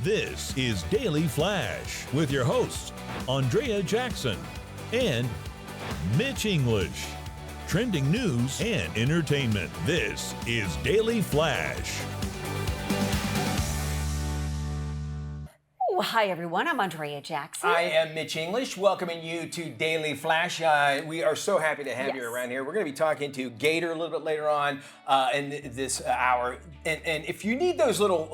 This is Daily Flash with your hosts, Andrea Jackson and Mitch English. Trending news and entertainment. This is Daily Flash. Oh, hi, everyone. I'm Andrea Jackson. I am Mitch English, welcoming you to Daily Flash. We are so happy to have you around here. We're going to be talking to Gator a little bit later on in this hour. And if you need those little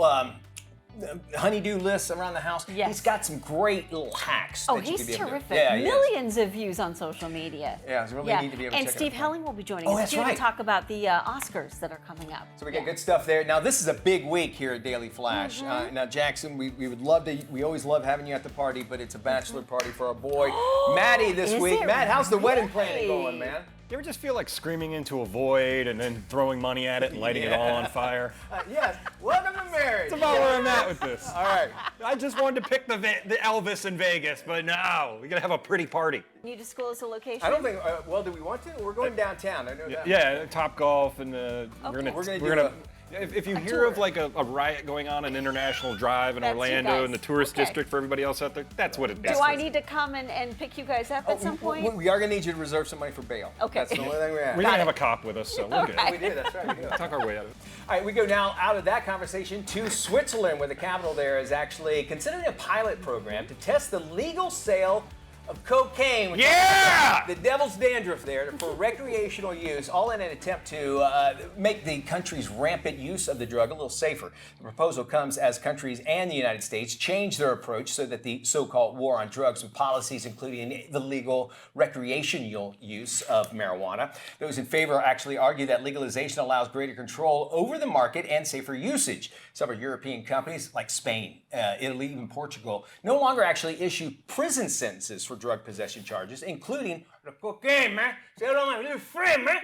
honeydew lists around the house, he's got some great little hacks. Oh, he's terrific. Millions of views on social media. Yeah, it's really neat to be able to check it out. And Steve Helling will be joining us too to talk about the Oscars that are coming up. So we got good stuff there. Now, this is a big week here at Daily Flash. Now, Jackson, we would love to, we always love having you at the party, but it's a bachelor party for our boy, Maddie, this week. Matt, how's the wedding planning going, man? You ever just feel like screaming into a void and then throwing money at it and lighting it all on fire? Yes. Welcome to marriage. That's about where I'm at with this. All right. I just wanted to pick the Elvis in Vegas, but no, we got to have a pretty party. Can you disclose the location? I don't think, well, do we want to? We're going downtown. I know that. Yeah, Top Golf, and we're gonna if you hear of like a riot going on International Drive in Orlando and the tourist district for everybody else out there, that's what it is. Do I need to come and pick you guys up at some point? We are going to need you to reserve some money for bail. Okay. That's the only thing we have. We're going to have a cop with us, so we're good. We do, that's right. We do. Talk our way out of it. All right, we go now out of that conversation to Switzerland, where the capital there is actually considering a pilot program to test the legal sale of cocaine. The devil's dandruff there for recreational use, all in an attempt to make the country's rampant use of the drug a little safer. The proposal comes as countries and the United States change their approach so that the so-called war on drugs with policies including the legal recreational use of marijuana. Those in favor actually argue that legalization allows greater control over the market and safer usage. Several European companies like Spain, Italy, even Portugal no longer actually issue prison sentences for drug possession charges, including the cocaine, man. Say hello, my little friend, man.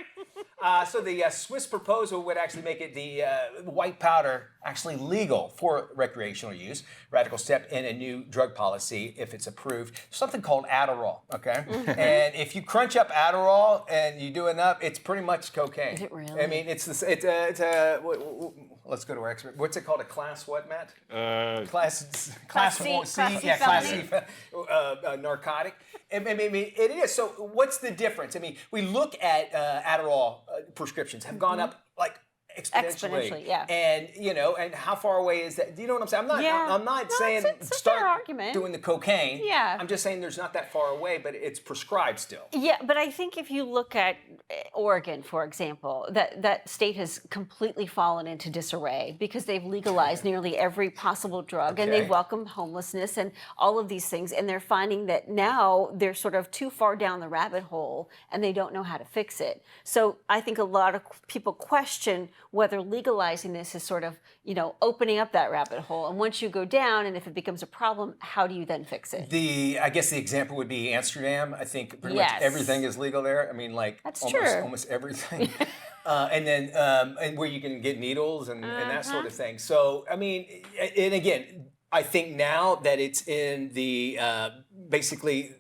So the Swiss proposal would actually make it the white powder actually legal for recreational use. Radical step in a new drug policy if it's approved. Something called Adderall, okay? And if you crunch up Adderall and you do enough, it's pretty much cocaine. Is it really? I mean, it's let's go to our expert. What's it called? A class what, Matt? Class C narcotic. I mean, it is. So what's the difference? I mean, we look at Adderall prescriptions have gone up like exponentially, and and how far away is that? Do you know what I'm saying? I'm not saying it's a fair argument. Doing the cocaine. Yeah, I'm just saying there's not that far away, but it's prescribed still. Yeah, but I think if you look at Oregon, for example, that state has completely fallen into disarray because they've legalized nearly every possible drug, and they've welcomed homelessness and all of these things, and they're finding that now they're sort of too far down the rabbit hole, and they don't know how to fix it. So I think a lot of people question whether legalizing this is sort of, opening up that rabbit hole. And once you go down, and if it becomes a problem, how do you then fix it? I guess the example would be Amsterdam. I think pretty much everything is legal there. I mean, like almost everything. And then and where you can get needles and that sort of thing. So, I mean, and again, I think now that it's in the basically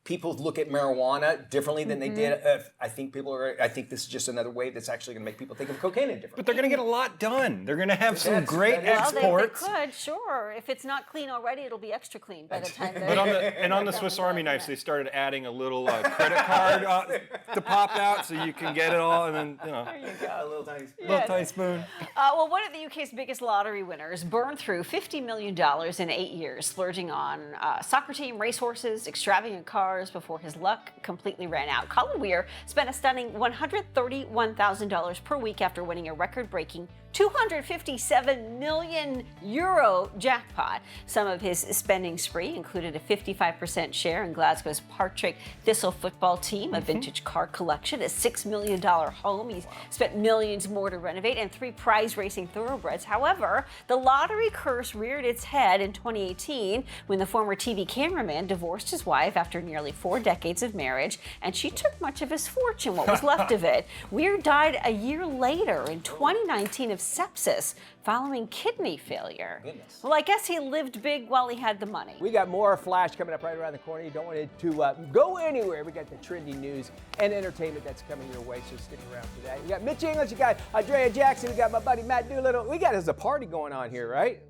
people look at marijuana differently than they did. I think this is just another wave that's actually going to make people think of cocaine differently. But they're going to get a lot done. They're going to have some great exports. Well, they could, sure. If it's not clean already, it'll be extra clean by the time they're... But on the Swiss Army knives, they started adding a little credit card to pop out so you can get it all, and then, There you go. A little tiny spoon. Little tiny spoon. Well, one of the UK's biggest lottery winners burned through $50 million in 8 years, splurging on soccer team, racehorses, extravagant cars before his luck completely ran out. Colin Weir spent a stunning $131,000 per week after winning a record-breaking 257 million euro jackpot. Some of his spending spree included a 55% share in Glasgow's Partick Thistle football team, a vintage car collection, a $6 million home. He spent millions more to renovate, and 3 prize racing thoroughbreds. However, the lottery curse reared its head in 2018 when the former TV cameraman divorced his wife after nearly 4 decades of marriage, and she took much of his fortune, what was left of it. Weir died a year later in 2019 of sepsis following kidney failure. Goodness. Well, I guess he lived big while he had the money. We got more Flash coming up right around the corner. You don't want it to go anywhere. We got the trendy news and entertainment that's coming your way, so stick around for that. You got Mitch English, you got Andrea Jackson, we got my buddy Matt Doolittle. We got a party going on here, right?